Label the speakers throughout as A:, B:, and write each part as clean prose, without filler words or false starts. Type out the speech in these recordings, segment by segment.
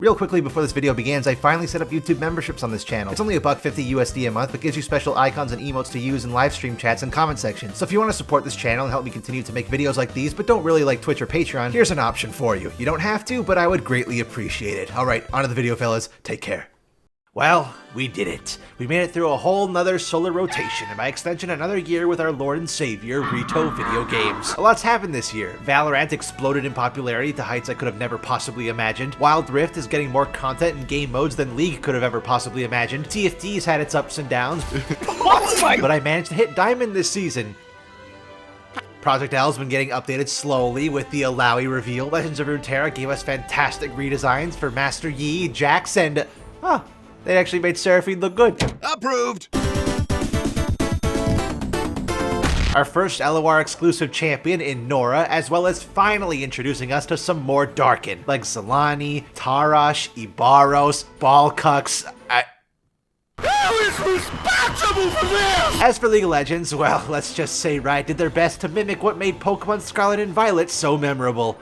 A: Real quickly before this video begins, I finally set up YouTube memberships on this channel. It's only $1.50 USD a month, but gives you special icons and emotes to use in live stream chats and comment sections. So if you want to support this channel and help me continue to make videos like these, but don't really like Twitch or Patreon, here's an option for you. You don't have to, but I would greatly appreciate it. Alright, on to the video, fellas. Take care. Well, we did it. We made it through a whole nother solar rotation, and by extension another year with our Lord and Savior, Rito Video Games. A lot's happened this year. Valorant exploded in popularity to heights I could have never possibly imagined. Wild Rift is getting more content and game modes than League could have ever possibly imagined. TFT's had its ups and downs, but I managed to hit Diamond this season. Project L's been getting updated slowly with the Alawi reveal. Legends of Runeterra gave us fantastic redesigns for Master Yi, Jax, and... they actually made Seraphine look good.
B: Approved!
A: Our first LOR exclusive champion in Nora, as well as finally introducing us to some more Darkin, like Zalani, Tarash, Ibaros, Balkux.
B: Who is responsible for this?
A: As for League of Legends, well, let's just say Riot did their best to mimic what made Pokemon Scarlet and Violet so memorable.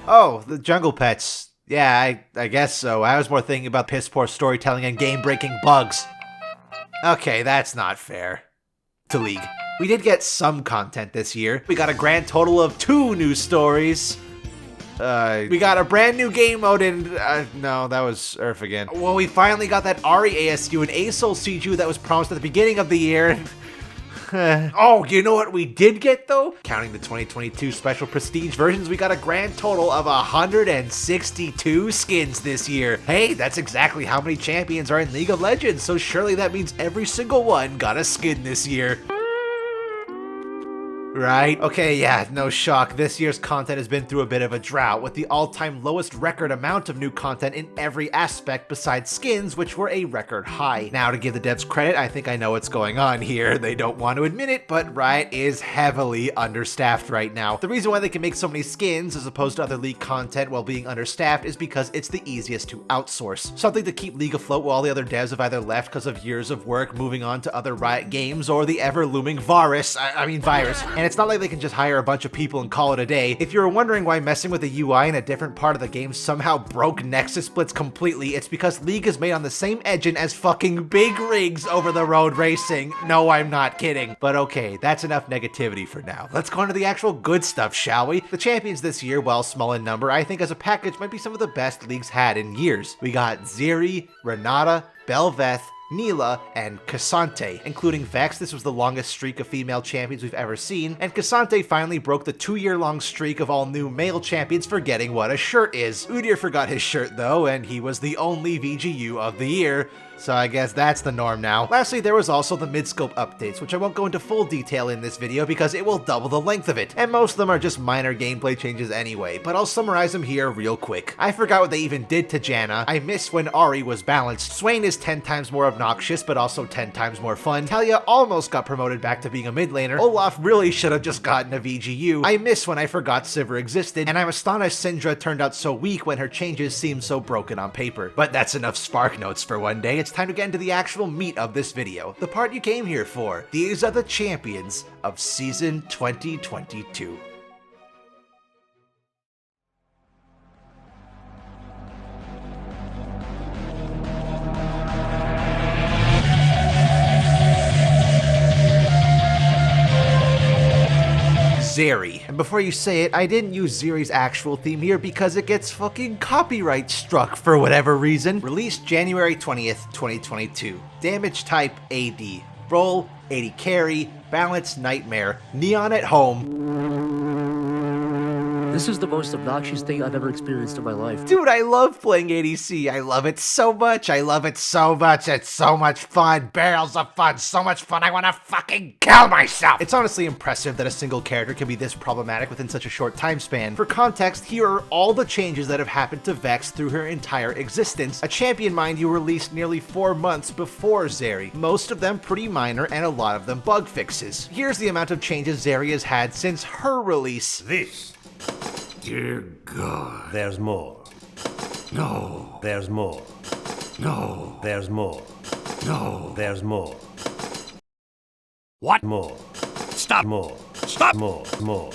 A: Oh, the jungle pets. Yeah, I guess so. I was more thinking about piss-poor storytelling and game-breaking bugs. Okay, that's not fair. To League. We did get some content this year. We got a grand total of 2 new stories. We got a brand new game mode and, no, that was Earth again. Well, we finally got that Ari ASU and ASOL CGU that was promised at the beginning of the year. Oh, you know what we did get though? Counting the 2022 special prestige versions, we got a grand total of 162 skins this year. Hey, that's exactly how many champions are in League of Legends, so surely that means every single one got a skin this year. Right? Okay, yeah, no shock. This year's content has been through a bit of a drought, with the all-time lowest record amount of new content in every aspect besides skins, which were a record high. Now, to give the devs credit, I think I know what's going on here. They don't want to admit it, but Riot is heavily understaffed right now. The reason why they can make so many skins as opposed to other League content while being understaffed is because it's the easiest to outsource. Something to keep League afloat while the other devs have either left because of years of work moving on to other Riot games or the ever-looming virus. And it's not like they can just hire a bunch of people and call it a day. If you're wondering why messing with the UI in a different part of the game somehow broke Nexus splits completely, it's because League is made on the same engine as fucking big rigs over the road racing. No, I'm not kidding. But okay, that's enough negativity for now. Let's go on to the actual good stuff, shall we? The champions this year, while small in number, I think as a package might be some of the best League's had in years. We got Zeri, Renata, Bel'Veth, Nilah, and Cassante. Including Vex, this was the longest streak of female champions we've ever seen, and Cassante finally broke the 2-year-long streak of all new male champions forgetting what a shirt is. Udyr forgot his shirt though, and he was the only VGU of the year. So I guess that's the norm now. Lastly, there was also the mid-scope updates, which I won't go into full detail in this video because it will double the length of it, and most of them are just minor gameplay changes anyway, but I'll summarize them here real quick. I forgot what they even did to Janna. I miss when Ari was balanced. Swain is 10 times more obnoxious, but also 10 times more fun. Talia almost got promoted back to being a mid laner. Olaf really should have just gotten a VGU. I miss when I forgot Sivir existed, and I'm astonished Syndra turned out so weak when her changes seemed so broken on paper. But that's enough Spark Notes for one day. It's time to get into the actual meat of this video, the part you came here for. These are the champions of Season 2022. Zeri. And before you say it, I didn't use Zeri's actual theme here because it gets fucking copyright struck for whatever reason. Released January 20th, 2022. Damage type AD. Role 80 carry. Balance nightmare. Neon at home.
C: This is the most obnoxious thing I've ever experienced in my life.
A: Dude, I love playing ADC. I love it so much. I love it so much. It's so much fun. Barrels of fun. So much fun. I want to fucking kill myself. It's honestly impressive that a single character can be this problematic within such a short time span. For context, here are all the changes that have happened to Vex through her entire existence. A champion, mind you, released nearly 4 months before Zeri. Most of them pretty minor and a lot of them bug fixes. Here's the amount of changes Zeri has had since her release.
B: This. Dear God.
D: There's more.
B: No.
D: There's more.
B: No.
D: There's more.
B: No.
D: There's more.
B: What?
D: More.
B: Stop.
D: More.
B: Stop.
D: More. More.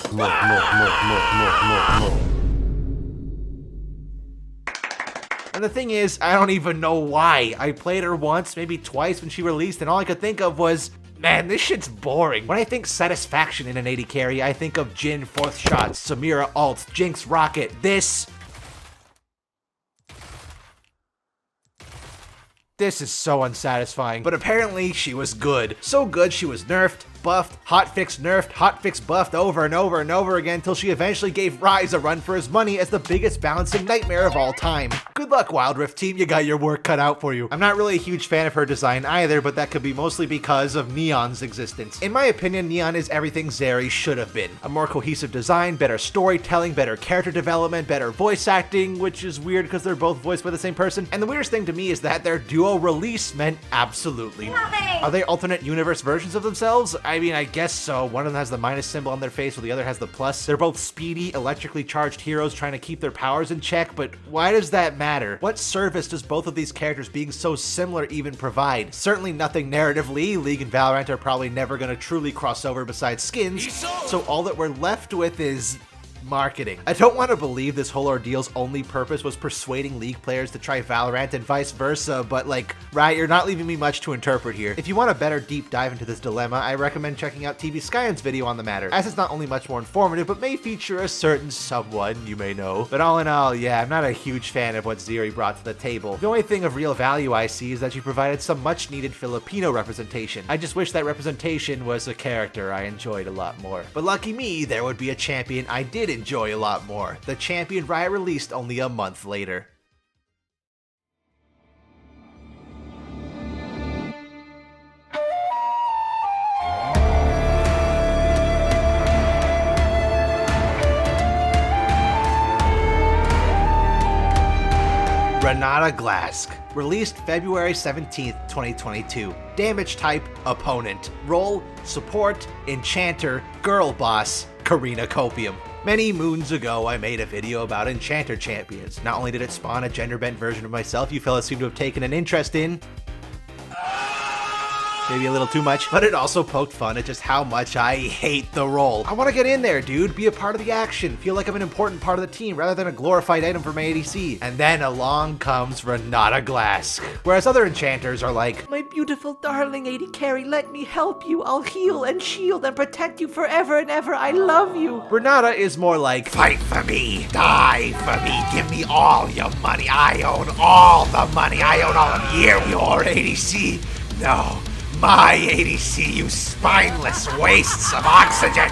A: And the thing is, I don't even know why. I played her once, maybe twice when she released, and all I could think of was, man, this shit's boring. When I think satisfaction in an AD carry, I think of Jhin 4th shot, Samira ult, Jinx rocket. This is so unsatisfying. But apparently she was good. So good she was nerfed, buffed, hotfix buffed over and over and over again until she eventually gave Ryze a run for his money as the biggest balancing nightmare of all time. Good luck, Wild Rift team, you got your work cut out for you. I'm not really a huge fan of her design either, but that could be mostly because of Neon's existence. In my opinion, Neon is everything Zeri should have been. A more cohesive design, better storytelling, better character development, better voice acting, which is weird because they're both voiced by the same person. And the weirdest thing to me is that their duo release meant absolutely nothing. Are they alternate universe versions of themselves? I mean, I guess so. One of them has the minus symbol on their face while the other has the plus. They're both speedy, electrically charged heroes trying to keep their powers in check, but why does that matter? What service does both of these characters being so similar even provide? Certainly nothing narratively. League and Valorant are probably never going to truly cross over besides skins, so all that we're left with is marketing. I don't want to believe this whole ordeal's only purpose was persuading League players to try Valorant and vice versa, but like, right, you're not leaving me much to interpret here. If you want a better deep dive into this dilemma, I recommend checking out TV Skyen's video on the matter, as it's not only much more informative, but may feature a certain someone you may know. But all in all, yeah, I'm not a huge fan of what Zeri brought to the table. The only thing of real value I see is that she provided some much needed Filipino representation. I just wish that representation was a character I enjoyed a lot more. But lucky me, there would be a champion I did enjoy a lot more. The champion Riot released only a month later. Renata Glasc, released February 17th, 2022. Damage type, opponent. Role, support, enchanter, girl boss, Karina Copium. Many moons ago, I made a video about enchanter champions. Not only did it spawn a gender-bent version of myself you fellas seem to have taken an interest in, maybe a little too much, but it also poked fun at just how much I hate the role. I want to get in there, dude, be a part of the action, feel like I'm an important part of the team rather than a glorified item for my ADC. And then along comes Renata Glasc. Whereas other enchanters are like,
D: my beautiful darling AD carry, let me help you. I'll heal and shield and protect you forever and ever. I love you.
A: Renata is more like,
B: Fight for me, die for me, give me all your money. I own all the money. I own all of you. Your ADC, no. My ADC, you spineless wastes of oxygen!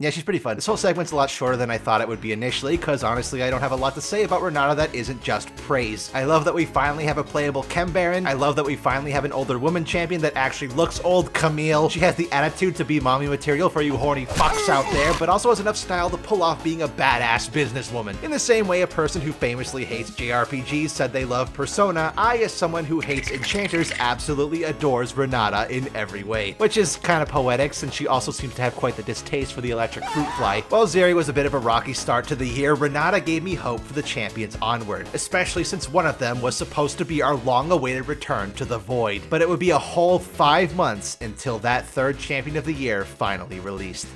A: yeah, she's pretty fun. This whole segment's a lot shorter than I thought it would be initially, because honestly I don't have a lot to say about Renata that isn't just praise. I love that we finally have a playable Chem Baron. I love that we finally have an older woman champion that actually looks old, Camille. She has the attitude to be mommy material for you horny fucks out there, but also has enough style to pull off being a badass businesswoman. In the same way a person who famously hates JRPGs said they love Persona, I, as someone who hates enchanters, absolutely adores Renata in every way. Which is kind of poetic, since she also seems to have quite the distaste for the electric fruit fly. While Zeri was a bit of a rocky start to the year, Renata gave me hope for the champions onward, especially since one of them was supposed to be our long-awaited return to the Void. But it would be a whole 5 months until that third champion of the year finally released.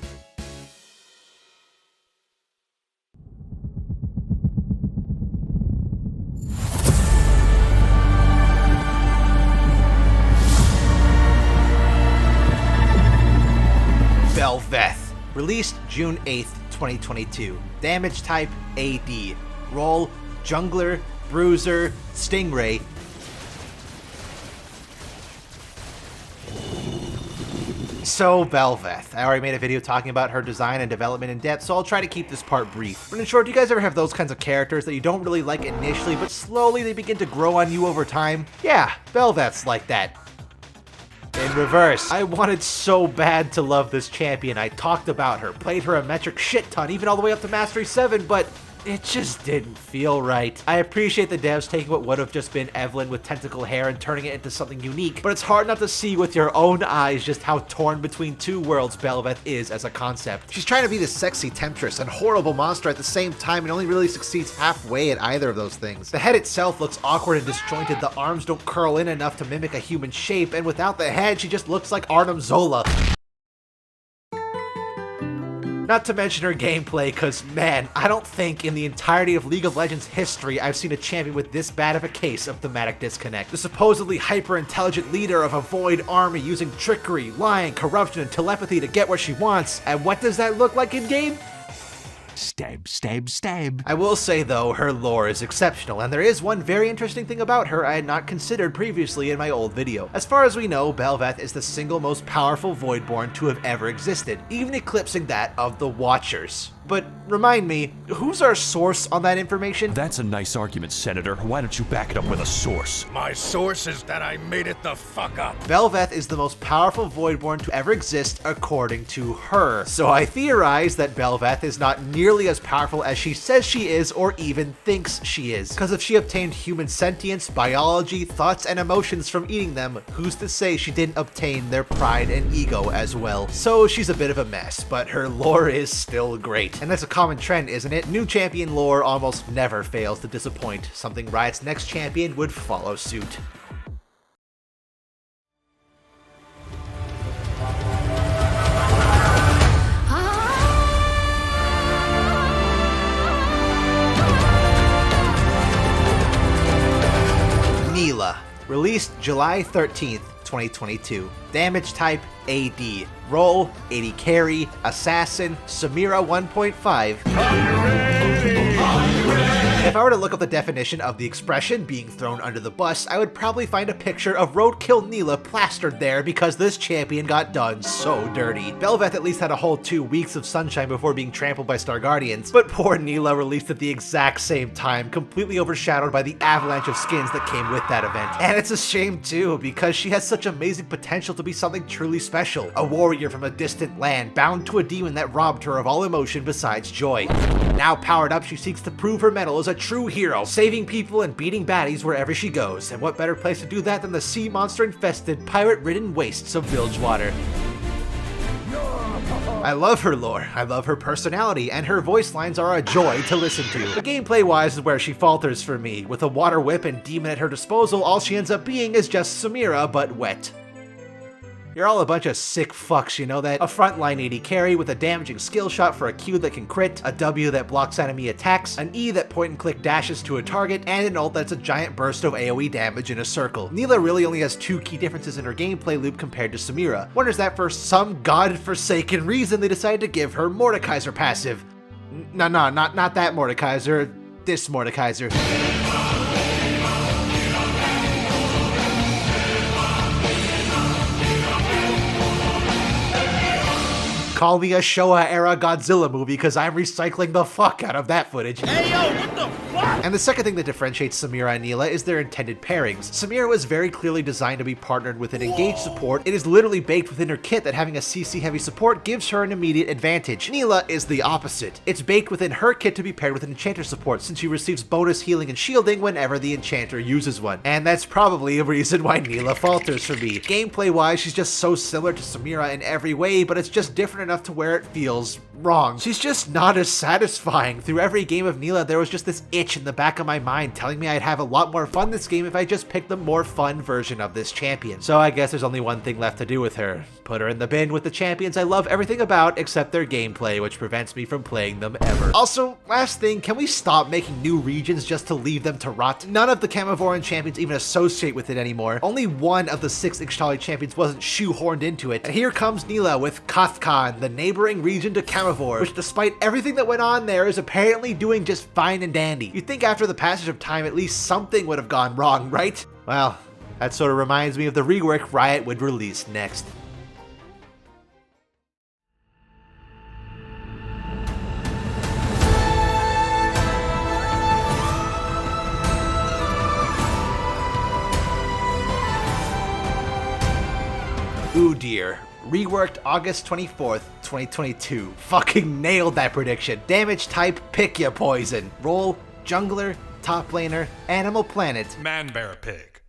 A: Bel'Veth. Released June 8th, 2022. Damage type, AD. Role, jungler, bruiser, stingray. So, Bel'Veth. I already made a video talking about her design and development in depth, so I'll try to keep this part brief. But in short, do you guys ever have those kinds of characters that you don't really like initially, but slowly they begin to grow on you over time? Yeah, Bel'Veth's like that. In reverse, I wanted so bad to love this champion. I talked about her, played her a metric shit ton, even all the way up to Mastery 7, but it just didn't feel right. I appreciate the devs taking what would have just been Evelyn with tentacle hair and turning it into something unique, but it's hard not to see with your own eyes just how torn between two worlds Bel'Veth is as a concept. She's trying to be this sexy temptress and horrible monster at the same time and only really succeeds halfway at either of those things. The head itself looks awkward and disjointed, the arms don't curl in enough to mimic a human shape, and without the head she just looks like Arnim Zola. Not to mention her gameplay, cause man, I don't think in the entirety of League of Legends history I've seen a champion with this bad of a case of thematic disconnect. The supposedly hyper-intelligent leader of a void army using trickery, lying, corruption, and telepathy to get what she wants. And what does that look like in game?
B: Stab, stab, stab.
A: I will say though, her lore is exceptional, and there is one very interesting thing about her I had not considered previously in my old video. As far as we know, Bel'Veth is the single most powerful Voidborn to have ever existed, even eclipsing that of the Watchers. But remind me, who's our source on that information?
E: That's a nice argument, Senator. Why don't you back it up with a source?
F: My source is that I made it the fuck up.
A: Bel'Veth is the most powerful Voidborn to ever exist according to her. So I theorize that Bel'Veth is not nearly as powerful as she says she is or even thinks she is. Because if she obtained human sentience, biology, thoughts, and emotions from eating them, who's to say she didn't obtain their pride and ego as well? So she's a bit of a mess, but her lore is still great. And that's a common trend, isn't it? New champion lore almost never fails to disappoint, something Riot's next champion would follow suit. Nilah, released July 13th, 2022. Damage type AD. Role 80 carry, assassin, Samira 1.5. If I were to look up the definition of the expression being thrown under the bus, I would probably find a picture of Roadkill Nilah plastered there because this champion got done so dirty. Bel'Veth at least had a whole 2 weeks of sunshine before being trampled by Star Guardians, but poor Nilah released at the exact same time, completely overshadowed by the avalanche of skins that came with that event. And it's a shame too, because she has such amazing potential to be something truly special. A warrior from a distant land, bound to a demon that robbed her of all emotion besides joy. Now powered up, she seeks to prove her mettle as a true hero, saving people and beating baddies wherever she goes. And what better place to do that than the sea monster-infested, pirate-ridden wastes of Bilgewater. I love her lore, I love her personality, and her voice lines are a joy to listen to. But gameplay-wise is where she falters for me. With a water whip and demon at her disposal, all she ends up being is just Samira, but wet. You're all a bunch of sick fucks, you know that? A frontline 80 carry with a damaging skill shot for a Q that can crit, a W that blocks enemy attacks, an E that point and click dashes to a target, and an ult that's a giant burst of AoE damage in a circle. Nilah really only has 2 key differences in her gameplay loop compared to Samira. One is that for some godforsaken reason they decided to give her Mordekaiser passive. No, not that Mordekaiser, this Mordekaiser. Call me a Showa-era Godzilla movie because I'm recycling the fuck out of that footage.
F: Hey yo, what the fuck?
A: And the second thing that differentiates Samira and Nilah is their intended pairings. Samira was very clearly designed to be partnered with an engaged support. It is literally baked within her kit that having a CC heavy support gives her an immediate advantage. Nilah is the opposite. It's baked within her kit to be paired with an enchanter support since she receives bonus healing and shielding whenever the enchanter uses one. And that's probably a reason why Nilah falters for me. Gameplay wise, she's just so similar to Samira in every way, but it's just different enough to where it feels wrong. She's just not as satisfying. Through every game of Nilah, there was just this itch in the back of my mind telling me I'd have a lot more fun this game if I just picked the more fun version of this champion. So I guess there's only one thing left to do with her. Put her in the bin with the champions I love everything about except their gameplay, which prevents me from playing them ever. Also, last thing, can we stop making new regions just to leave them to rot? None of the Camavoran champions even associate with it anymore. Only one of the 6 Ixtali champions wasn't shoehorned into it. And here comes Nilah with Kathkan, the neighboring region to Camavor, which despite everything that went on there is apparently doing just fine and dandy. You'd think after the passage of time at least something would have gone wrong, right? Well, that sort of reminds me of the rework Riot would release next. Udyr. Reworked August 24th, 2022. Fucking nailed that prediction. Damage type, pick ya poison. Role, jungler, top laner, Animal Planet.
F: Man, bear, pig.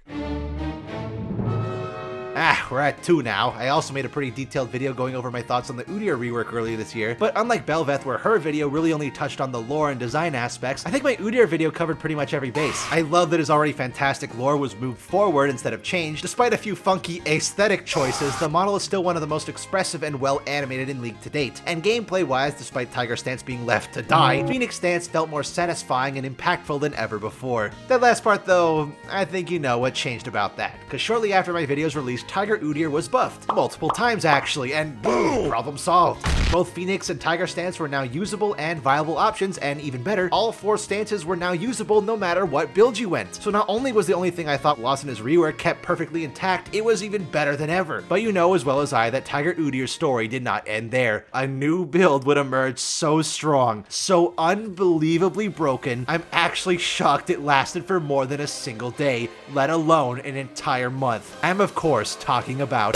A: We're at 2 now. I also made a pretty detailed video going over my thoughts on the Udyr rework earlier this year, but unlike Bel'Veth, where her video really only touched on the lore and design aspects, I think my Udyr video covered pretty much every base. I love that his already fantastic lore was moved forward instead of changed. Despite a few funky aesthetic choices, the model is still one of the most expressive and well animated in League to date. And gameplay-wise, despite Tiger Stance being left to die, Phoenix Stance felt more satisfying and impactful than ever before. That last part though, I think you know what changed about that, because shortly after my videos released, Tiger Udyr was buffed. Multiple times actually, and boom, problem solved. Both Phoenix and Tiger Stance were now usable and viable options, and even better, all 4 stances were now usable no matter what build you went. So not only was the only thing I thought lost in his rework kept perfectly intact, it was even better than ever. But you know as well as I that Tiger Udyr's story did not end there. A new build would emerge so strong, so unbelievably broken, I'm actually shocked it lasted for more than a single day, let alone an entire month. I'm of course talking about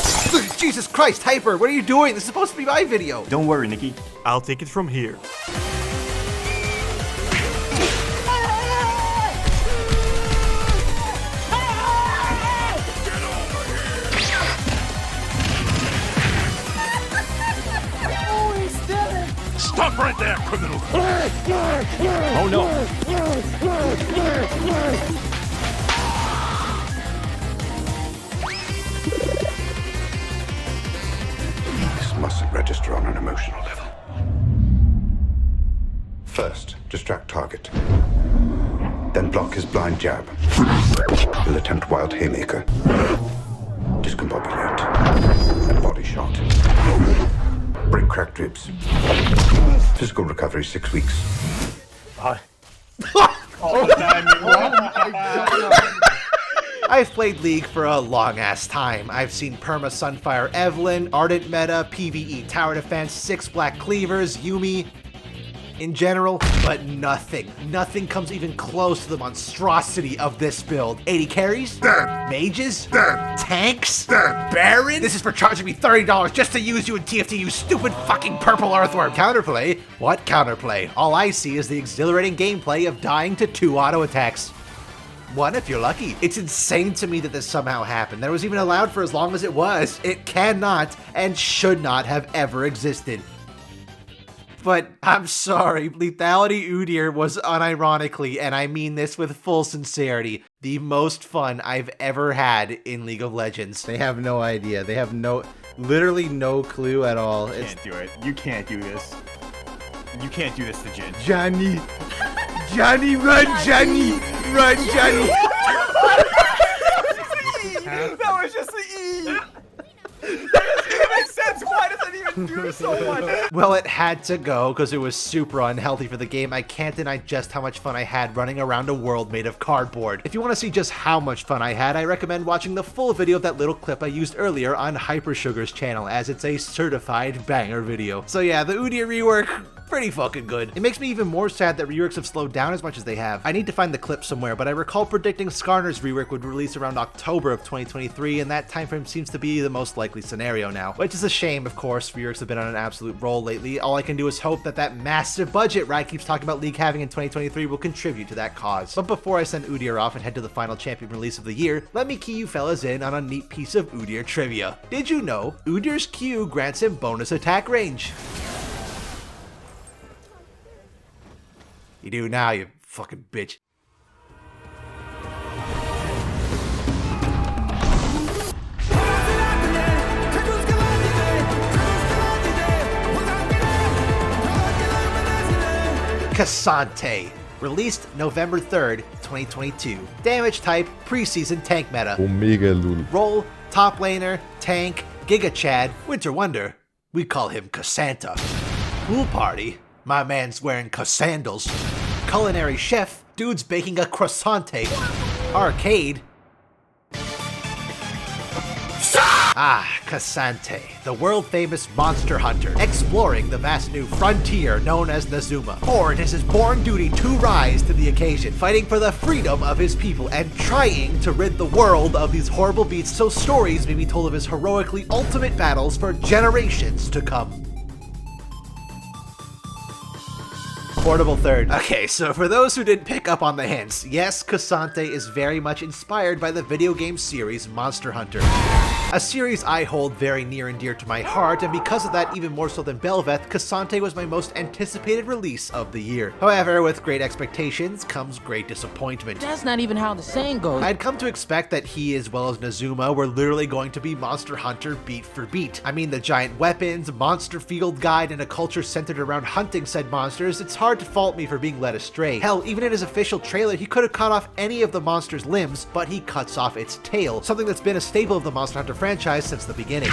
A: Jesus Christ, Hyper, what are you doing? This is supposed to be my video.
G: Don't worry, Nikki.
E: I'll take it from here.
F: Stop right there, criminal!
E: Oh no!
H: This mustn't register on an emotional level. First, distract target. Then block his blind jab. He'll attempt wild haymaker. Discombobulate. And body shot. Break cracked ribs. Physical recovery 6 weeks.
A: I've played League for a long-ass time. I've seen Perma Sunfire Evelynn, Ardent Meta, PvE Tower Defense, 6 Black Cleavers, Yuumi, in general, but nothing comes even close to the monstrosity of this build. 80 carries?
F: Dead.
A: Mages?
F: Dead.
A: Tanks?
F: Dead.
A: Baron? This is for charging me $30 just to use you in TFT, you stupid fucking purple earthworm. Counterplay? What counterplay? All I see is the exhilarating gameplay of dying to 2 auto attacks. 1 if you're lucky. It's insane to me that this somehow happened. That it was even allowed for as long as it was. It cannot and should not have ever existed. But I'm sorry, Lethality Udyr was unironically, and I mean this with full sincerity, the most fun I've ever had in League of Legends. They have no idea. They have literally no clue at all.
G: You can't do it. You can't do this. You can't do this to Jin.
A: Johnny, run, Johnny! Run, Johnny!
G: That was just the E! It makes sense. Why does it even do so much?
A: Well, it had to go because it was super unhealthy for the game. I can't deny just how much fun I had running around a world made of cardboard. If you want to see just how much fun I had, I recommend watching the full video of that little clip I used earlier on Hypersugar's channel, as it's a certified banger video. So yeah, the Udyr rework, pretty fucking good. It makes me even more sad that reworks have slowed down as much as they have. I need to find the clip somewhere, but I recall predicting Skarner's rework would release around October of 2023, and that time frame seems to be the most likely scenario now. Which is a shame, of course. Reworks have been on an absolute roll lately. All I can do is hope that that massive budget Riot keeps talking about League having in 2023 will contribute to that cause. But before I send Udyr off and head to the final champion release of the year, let me key you fellas in on a neat piece of Udyr trivia. Did you know Udyr's Q grants him bonus attack range? You do now, you fucking bitch. Cassante, released November 3rd, 2022. Damage type, preseason tank meta.
I: Omega Lul.
A: Role, top laner, tank, Giga Chad, Winter Wonder. We call him Cassanta. Pool party, my man's wearing Cassandals. Culinary chef, dude's baking a croissante. Arcade. Cassante, the world-famous monster hunter, exploring the vast new frontier known as Nazuma. For it is his born duty to rise to the occasion, fighting for the freedom of his people and trying to rid the world of these horrible beasts so stories may be told of his heroically ultimate battles for generations to come. Portable third. Okay, so for those who didn't pick up on the hints, yes, Cassante is very much inspired by the video game series Monster Hunter. A series I hold very near and dear to my heart, and because of that even more so than Bel'Veth, K'Sante was my most anticipated release of the year. However, with great expectations comes great disappointment.
I: That's not even how the saying goes.
A: I'd come to expect that he, as well as Nazuma, were literally going to be Monster Hunter beat for beat. I mean, the giant weapons, monster field guide, and a culture centered around hunting said monsters, it's hard to fault me for being led astray. Hell, even in his official trailer, he could have cut off any of the monster's limbs, but he cuts off its tail, something that's been a staple of the Monster Hunter franchise since the beginning.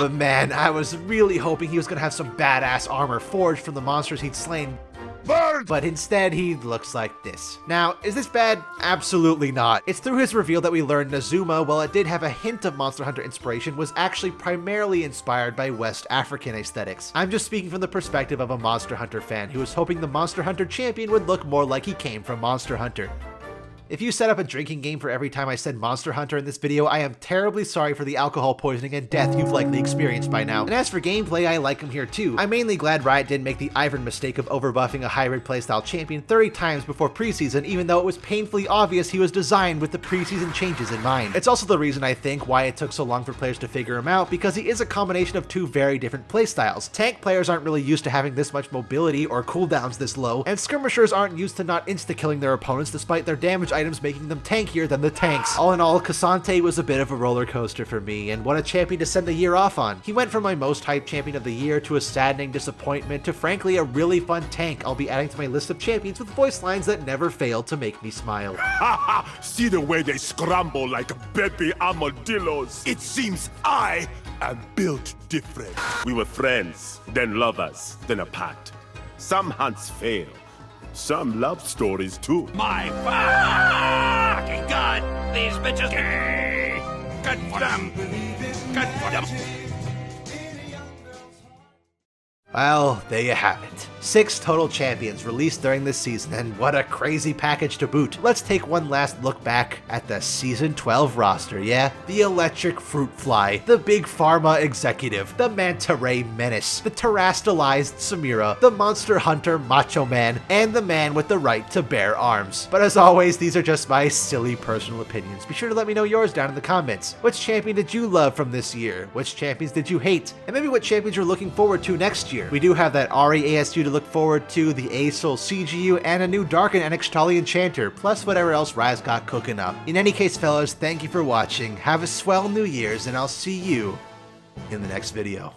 A: But man, I was really hoping he was gonna have some badass armor forged from the monsters he'd slain. But instead, he looks like this. Now, is this bad? Absolutely not. It's through his reveal that we learned Nazuma, while it did have a hint of Monster Hunter inspiration, was actually primarily inspired by West African aesthetics. I'm just speaking from the perspective of a Monster Hunter fan who was hoping the Monster Hunter champion would look more like he came from Monster Hunter. If you set up a drinking game for every time I said Monster Hunter in this video, I am terribly sorry for the alcohol poisoning and death you've likely experienced by now. And as for gameplay, I like him here too. I'm mainly glad Riot didn't make the Ivern mistake of overbuffing a hybrid playstyle champion 30 times before preseason, even though it was painfully obvious he was designed with the preseason changes in mind. It's also the reason I think why it took so long for players to figure him out, because he is a combination of two very different playstyles. Tank players aren't really used to having this much mobility or cooldowns this low, and skirmishers aren't used to not insta-killing their opponents despite their damage items making them tankier than the tanks. All in all, K'Sante was a bit of a roller coaster for me, and what a champion to send the year off on. He went from my most hyped champion of the year to a saddening disappointment to frankly a really fun tank I'll be adding to my list of champions with voice lines that never fail to make me smile.
F: See the way they scramble like baby armadillos. It seems I am built different. We were friends, then lovers, then apart. Some hunts fail. Some love stories too.
B: My fucking god! These bitches gay! Good for them! Good for them!
A: Well, there you have it. 6 total champions released during this season, and what a crazy package to boot. Let's take one last look back at the Season 12 roster, yeah? The Electric Fruit Fly, the Big Pharma Executive, the Manta Ray Menace, the Terastalized Samira, the Monster Hunter Macho Man, and the man with the right to bear arms. But as always, these are just my silly personal opinions. Be sure to let me know yours down in the comments. Which champion did you love from this year? Which champions did you hate? And maybe what champions you're looking forward to next year? We do have that Ari ASU to look forward to, the A-Soul CGU, and a new Darken and Extali Enchanter, plus whatever else Rise got cooking up. In any case, fellas, thank you for watching, have a swell New Year's, and I'll see you in the next video.